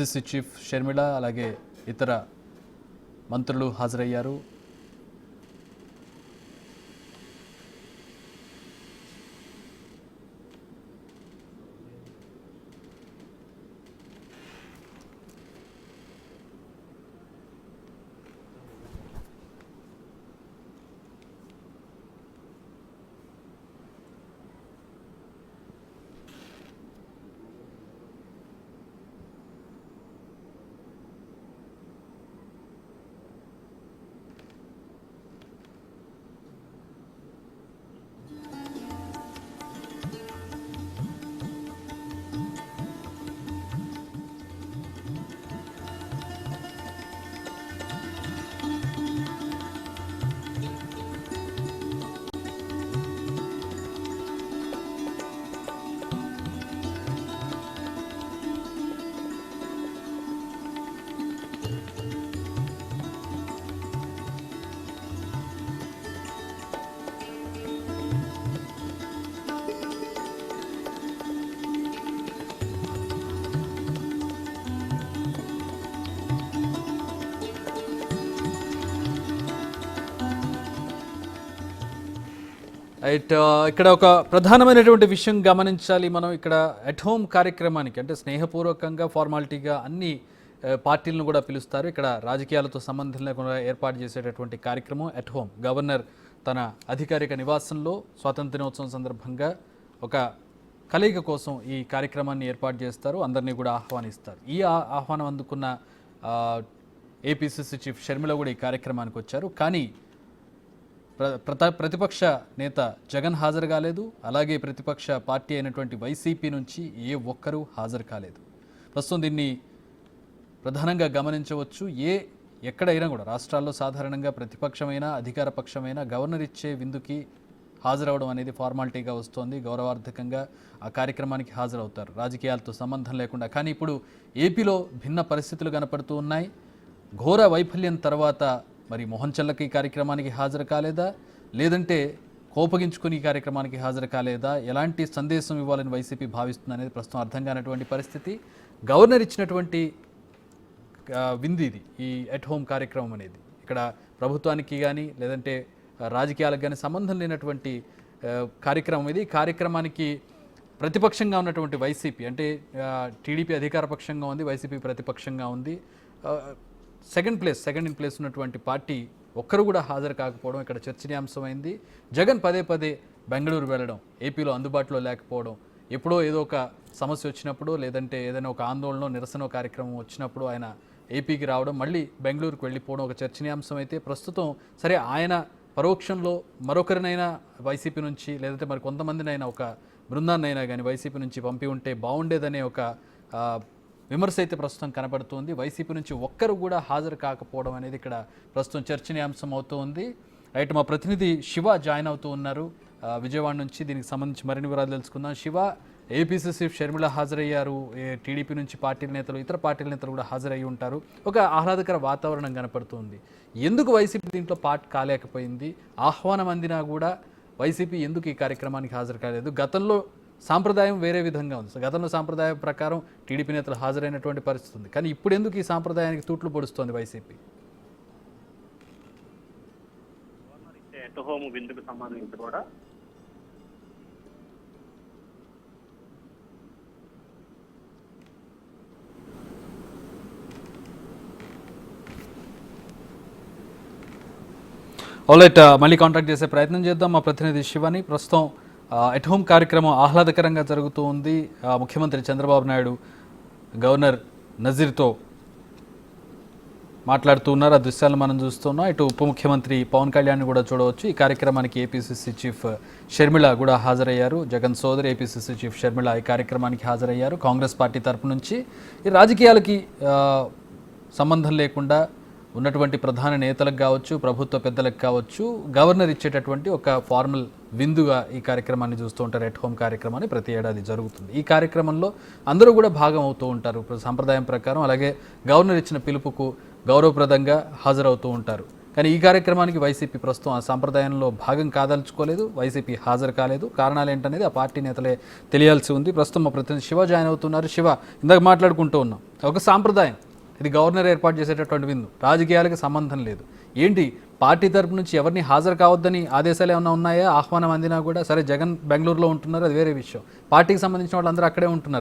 APCC chief Sharmila అలాగే ఇతర మంత్రులు హాజరయ్యారు. ఇక్కడ ఒక ప్రధానమైనటువంటి విషయం గమనించాలి మనం. ఇక్కడ అట్ హోమ్ కార్యక్రమానికి అంటే స్నేహపూర్వకంగా ఫార్మాలిటీగా అన్ని పార్టీలను కూడా పిలుస్తారు. ఇక్కడ రాజకీయాలతో సంబంధం లేకుండా ఏర్పాటు చేసేటటువంటి కార్యక్రమం అట్ హోమ్. గవర్నర్ తన అధికారిక నివాసంలో స్వాతంత్ర దినోత్సవం సందర్భంగా ఒక కలయిక కోసం ఈ కార్యక్రమాన్ని ఏర్పాటు చేస్తారు. అందరినీ కూడా ఆహ్వానిస్తారు. ఈ ఆహ్వానం అందుకున్న ఏపీసీసీ చీఫ్ షర్మిల కూడా ఈ కార్యక్రమానికి వచ్చారు. కానీ ప్రతిపక్ష నేత జగన్ హాజరు కాలేదు. అలాగే ప్రతిపక్ష పార్టీ అయినటువంటి వైసీపీ నుంచి ఏ ఒక్కరూ హాజరు కాలేదు. ప్రస్తుతం దీన్ని ప్రధానంగా గమనించవచ్చు. ఎక్కడైనా కూడా రాష్ట్రాల్లో సాధారణంగా ప్రతిపక్షమైన అధికార పక్షమైన గవర్నర్ ఇచ్చే విందుకి హాజరవడం అనేది ఫార్మాలిటీగా వస్తోంది. గౌరవార్థకంగా ఆ కార్యక్రమానికి హాజరవుతారు రాజకీయాలతో సంబంధం లేకుండా. కానీ ఇప్పుడు ఏపీలో భిన్న పరిస్థితులు కనపడుతూ ఉన్నాయి. ఘోర వైఫల్యం తర్వాత మరి మోహన్ చల్లకి ఈ కార్యక్రమానికి హాజరు కాలేదా, లేదంటే కోపగించుకుని ఈ కార్యక్రమానికి హాజరు కాలేదా, ఎలాంటి సందేశం ఇవ్వాలని వైసీపీ భావిస్తుంది అనేది ప్రస్తుతం అర్థం కానటువంటి పరిస్థితి. గవర్నర్ ఇచ్చినటువంటి విందు ఇది, ఈ అట్ హోమ్ కార్యక్రమం అనేది. ఇక్కడ ప్రభుత్వానికి కానీ లేదంటే రాజకీయాలకు కానీ సంబంధం లేనటువంటి కార్యక్రమం ఇది. కార్యక్రమానికి ప్రతిపక్షంగా ఉన్నటువంటి వైసీపీ అంటే టీడీపీ అధికార పక్షంగా ఉంది, వైసీపీ ప్రతిపక్షంగా ఉంది. సెకండ్ ఇన్ ప్లేస్ ఉన్నటువంటి పార్టీ ఒక్కరు కూడా హాజరు కాకపోవడం ఇక్కడ చర్చనీయాంశమైంది. జగన్ పదే పదే బెంగళూరు వెళ్ళడం, ఏపీలో అందుబాటులో లేకపోవడం, ఎప్పుడో ఏదో ఒక సమస్య వచ్చినప్పుడు లేదంటే ఏదైనా ఒక ఆందోళన నిరసన కార్యక్రమం వచ్చినప్పుడు ఆయన ఏపీకి రావడం, మళ్ళీ బెంగళూరుకు వెళ్ళిపోవడం ఒక చర్చనీయాంశం అయితే ప్రస్తుతం సరే ఆయన పరోక్షంలో మరొకరినైనా వైసీపీ నుంచి లేదంటే మరి కొంతమందినైనా ఒక బృందాన్నైనా కానీ వైసీపీ నుంచి పంపి ఉంటే బాగుండేదనే ఒక విమర్శ అయితే ప్రస్తుతం కనబడుతుంది. వైసీపీ నుంచి ఒక్కరు కూడా హాజరు కాకపోవడం అనేది ఇక్కడ ప్రస్తుతం చర్చనీయాంశం అవుతూ ఉంది. రైట్, మా ప్రతినిధి శివ జాయిన్ అవుతూ ఉన్నారు విజయవాడ నుంచి. దీనికి సంబంధించి మరిన్ని వివరాలు తెలుసుకుందాం. శివ, ఏపీసీసీ షర్మిల హాజరయ్యారు, టీడీపీ నుంచి పార్టీల నేతలు, ఇతర పార్టీల నేతలు కూడా హాజరయ్యి ఉంటారు. ఒక ఆహ్లాదకర వాతావరణం కనపడుతుంది. ఎందుకు వైసీపీ దీంట్లో పార్ట్ కాలేకపోయింది? ఆహ్వానం అందినా కూడా వైసీపీ ఎందుకు ఈ కార్యక్రమానికి హాజరు కాలేదు? గతంలో సాంప్రదాయం వేరే విధంగా ఉంది. గతంలో సాంప్రదాయం ప్రకారం టీడీపీ నేతలు హాజరైనటువంటి పరిస్థితి ఉంది. కానీ ఇప్పుడు ఎందుకు ఈ సాంప్రదాయానికి తూట్లు పొడుస్తోంది వైసీపీ? అట్ హోమ్ విందుకు సంబంధించి కూడా ఆల్రైట్, మళ్ళీ కాంటాక్ట్ చేసే ప్రయత్నం చేద్దాం మా ప్రతినిధి శివని. ప్రస్తుతం అట్ హోమ్ కార్యక్రమం ఆహ్లాదకరంగా జరుగుతూ ఉంది. ముఖ్యమంత్రి చంద్రబాబు నాయుడు గవర్నర్ నజీర్తో మాట్లాడుతూ ఉన్నారు. ఆ దృశ్యాలను మనం చూస్తున్నాం. ఇటు ఉప ముఖ్యమంత్రి పవన్ కళ్యాణ్ కూడా చూడవచ్చు. ఈ కార్యక్రమానికి ఏపీసీసీ చీఫ్ షర్మిల కూడా హాజరయ్యారు. జగన్ సోదరి ఏపీసీసీ చీఫ్ షర్మిల ఈ కార్యక్రమానికి హాజరయ్యారు. కాంగ్రెస్ పార్టీ తరపు నుంచి ఈ రాజకీయాలకి సంబంధం లేకుండా ఉన్నటువంటి ప్రధాన నేతలకు కావచ్చు, ప్రభుత్వ పెద్దలకు కావచ్చు, గవర్నర్ ఇచ్చేటటువంటి ఒక ఫార్మల్ విందుగా ఈ కార్యక్రమాన్ని చూస్తూ ఉంటారు. ఎట్ హోమ్ కార్యక్రమాన్ని ప్రతి ఏడాది జరుగుతుంది. ఈ కార్యక్రమంలో అందరూ కూడా భాగం అవుతూ ఉంటారు సంప్రదాయం ప్రకారం. అలాగే గవర్నర్ ఇచ్చిన పిలుపుకు గౌరవప్రదంగా హాజరవుతూ ఉంటారు. కానీ ఈ కార్యక్రమానికి వైసీపీ ప్రస్తుతం ఆ సాంప్రదాయంలో భాగం కాదలుచుకోలేదు. వైసీపీ హాజరు కాలేదు. కారణాలు ఏంటనేది ఆ పార్టీ నేతలే తెలియాల్సి ఉంది. ప్రస్తుతం మా ప్రతినిధి శివ జాయిన్ అవుతున్నారు. శివ, ఇందాక మాట్లాడుకుంటూ ఉన్నాం, ఒక సాంప్రదాయం, ఇది గవర్నర్ ఏర్పాటు చేసేటటువంటి విందు, రాజకీయాలకు సంబంధం లేదు. ఏంటి పార్టీ తరపు నుంచి ఎవరిని హాజరు కావద్దని ఆదేశాలు ఏమైనా ఉన్నాయా? ఆహ్వానం అందినా కూడా సరే, జగన్ బెంగళూరులో ఉంటున్నారు, అది వేరే విషయం. పార్టీకి సంబంధించిన వాళ్ళందరూ అక్కడే ఉంటున్నారు.